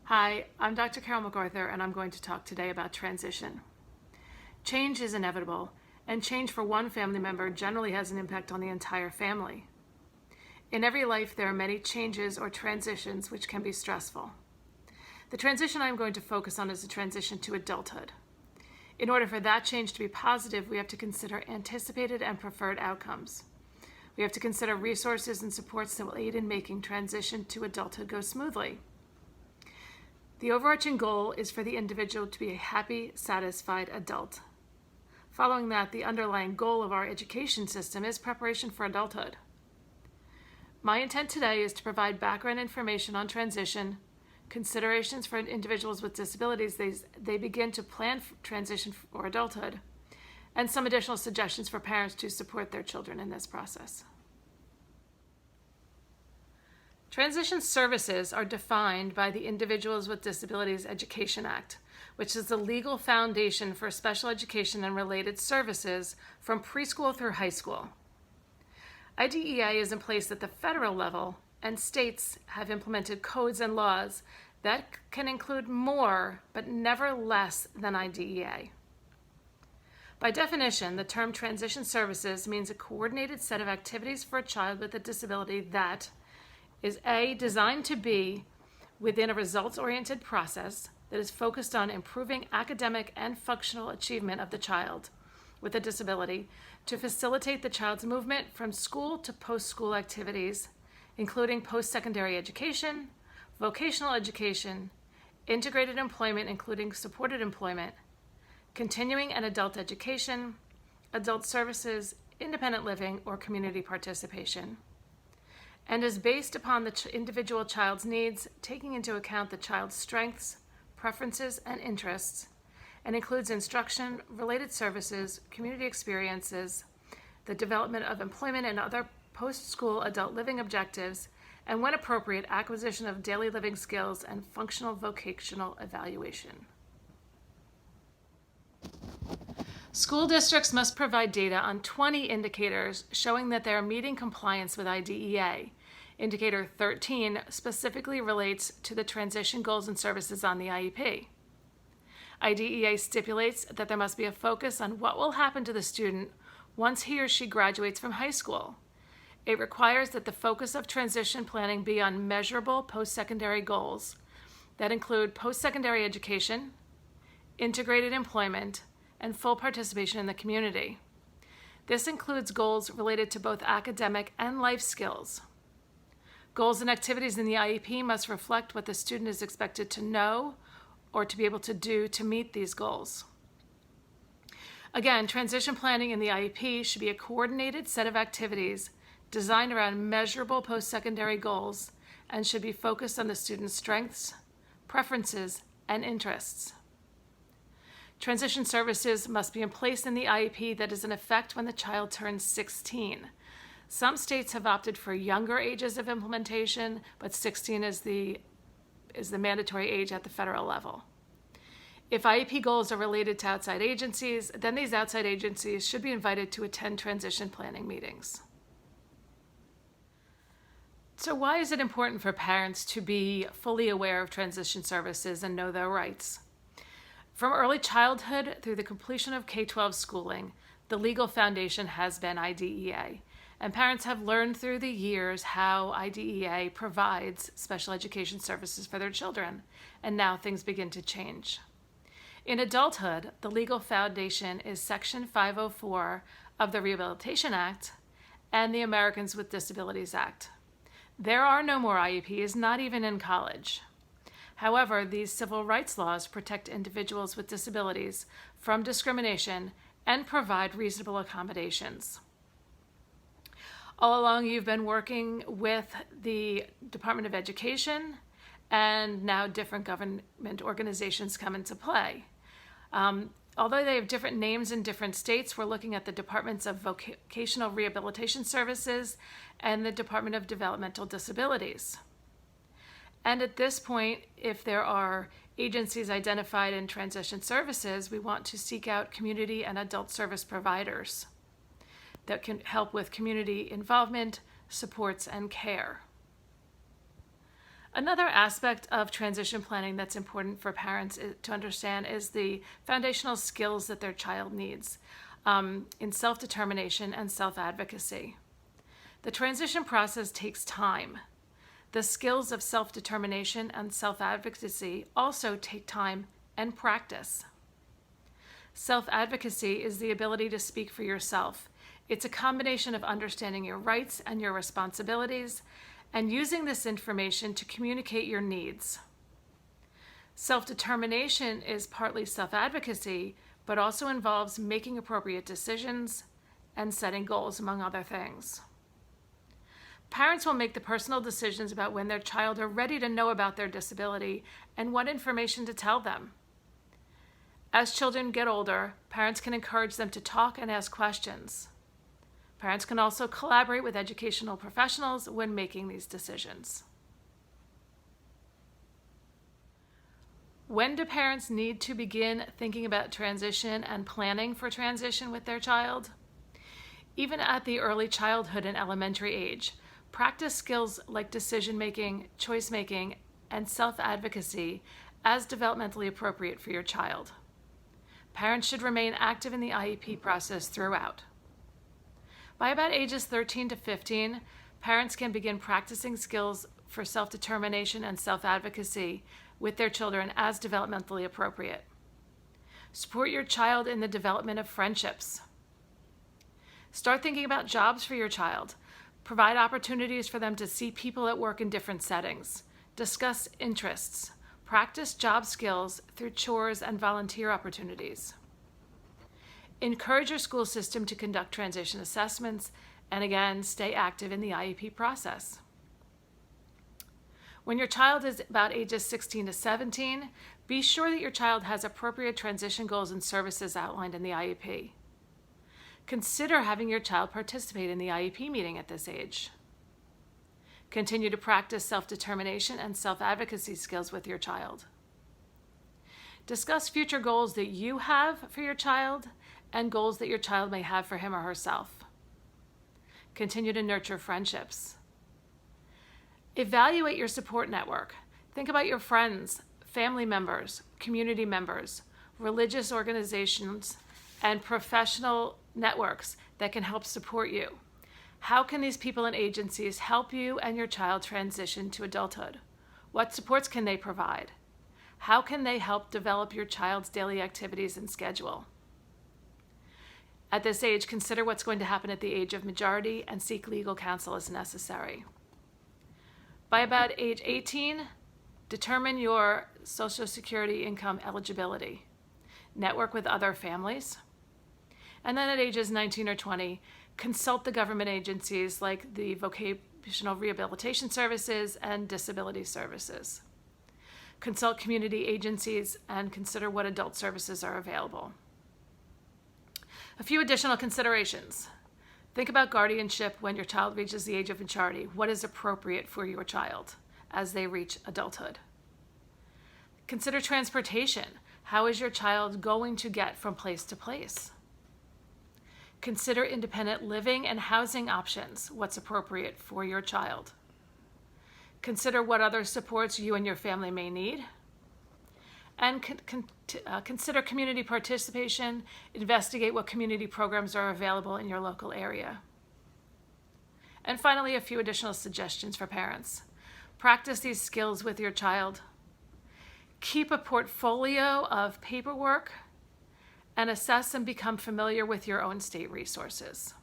Hi, I'm Dr. Carol McArthur, and I'm going to talk today about transition. Change is inevitable, and change for one family member generally has an impact on the entire family. In every life, there are many changes or transitions which can be stressful. The transition I'm going to focus on is the transition to adulthood. In order for that change to be positive, we have to consider anticipated and preferred outcomes. We have to consider resources and supports that will aid in making transition to adulthood go smoothly. The overarching goal is for the individual to be a happy, satisfied adult. Following that, the underlying goal of our education system is preparation for adulthood. My intent today is to provide background information on transition, considerations for individuals with disabilities they begin to plan for transition for adulthood, and some additional suggestions for parents to support their children in this process. Transition services are defined by the Individuals with Disabilities Education Act, which is the legal foundation for special education and related services from preschool through high school. IDEA is in place at the federal level, and states have implemented codes and laws that can include more, but never less than IDEA. By definition, the term transition services means a coordinated set of activities for a child with a disability that is A, designed to be within a results-oriented process that is focused on improving academic and functional achievement of the child with a disability to facilitate the child's movement from school to post-school activities, including post-secondary education, vocational education, integrated employment including supported employment, continuing and adult education, adult services, independent living, or community participation, and is based upon the individual child's needs, taking into account the child's strengths, preferences, and interests, and includes instruction, related services, community experiences, the development of employment and other post-school adult living objectives, and when appropriate, acquisition of daily living skills and functional vocational evaluation. School districts must provide data on 20 indicators showing that they are meeting compliance with IDEA. Indicator 13 specifically relates to the transition goals and services on the IEP. IDEA stipulates that there must be a focus on what will happen to the student once he or she graduates from high school. It requires that the focus of transition planning be on measurable post-secondary goals that include post-secondary education, integrated employment, and full participation in the community. This includes goals related to both academic and life skills. Goals and activities in the IEP must reflect what the student is expected to know or to be able to do to meet these goals. Again, transition planning in the IEP should be a coordinated set of activities designed around measurable post-secondary goals and should be focused on the student's strengths, preferences, and interests. Transition services must be in place in the IEP that is in effect when the child turns 16. Some states have opted for younger ages of implementation, but 16 is the mandatory age at the federal level. If IEP goals are related to outside agencies, then these outside agencies should be invited to attend transition planning meetings. So why is it important for parents to be fully aware of transition services and know their rights? From early childhood through the completion of K-12 schooling, the legal foundation has been IDEA, and parents have learned through the years how IDEA provides special education services for their children, and now things begin to change. In adulthood, the legal foundation is Section 504 of the Rehabilitation Act and the Americans with Disabilities Act. There are no more IEPs, not even in college. However, these civil rights laws protect individuals with disabilities from discrimination and provide reasonable accommodations. All along, you've been working with the Department of Education, and now different government organizations come into play. Although they have different names in different states, we're looking at the Departments of Vocational Rehabilitation Services and the Department of Developmental Disabilities. And at this point, if there are agencies identified in transition services, we want to seek out community and adult service providers that can help with community involvement, supports, and care. Another aspect of transition planning that's important for parents to understand is the foundational skills that their child needs in self-determination and self-advocacy. The transition process takes time. The skills of self-determination and self-advocacy also take time and practice. Self-advocacy is the ability to speak for yourself. It's a combination of understanding your rights and your responsibilities and using this information to communicate your needs. Self-determination is partly self-advocacy, but also involves making appropriate decisions and setting goals, among other things. Parents will make the personal decisions about when their child are ready to know about their disability and what information to tell them. As children get older, parents can encourage them to talk and ask questions. Parents can also collaborate with educational professionals when making these decisions. When do parents need to begin thinking about transition and planning for transition with their child? Even at the early childhood and elementary age, practice skills like decision-making, choice-making, and self-advocacy as developmentally appropriate for your child. Parents should remain active in the IEP process throughout. By about ages 13 to 15, parents can begin practicing skills for self-determination and self-advocacy with their children as developmentally appropriate. Support your child in the development of friendships. Start thinking about jobs for your child. Provide opportunities for them to see people at work in different settings. Discuss interests. Practice job skills through chores and volunteer opportunities. Encourage your school system to conduct transition assessments, and again, stay active in the IEP process. When your child is about ages 16 to 17, be sure that your child has appropriate transition goals and services outlined in the IEP. Consider having your child participate in the IEP meeting at this age. Continue to practice self-determination and self-advocacy skills with your child. Discuss future goals that you have for your child and goals that your child may have for him or herself. Continue to nurture friendships. Evaluate your support network. Think about your friends, family members, community members, religious organizations, and professional networks that can help support you. How can these people and agencies help you and your child transition to adulthood? What supports can they provide? How can they help develop your child's daily activities and schedule? At this age, consider what's going to happen at the age of majority and seek legal counsel as necessary. By about age 18, determine your Social Security income eligibility. Network with other families. And then at ages 19 or 20, consult the government agencies like the Vocational Rehabilitation Services and Disability Services. Consult community agencies and consider what adult services are available. A few additional considerations. Think about guardianship when your child reaches the age of majority. What is appropriate for your child as they reach adulthood? Consider transportation. How is your child going to get from place to place? Consider independent living and housing options. What's appropriate for your child? Consider what other supports you and your family may need. And consider community participation. Investigate what community programs are available in your local area. And finally, a few additional suggestions for parents. Practice these skills with your child. Keep a portfolio of paperwork and assess and become familiar with your own state resources.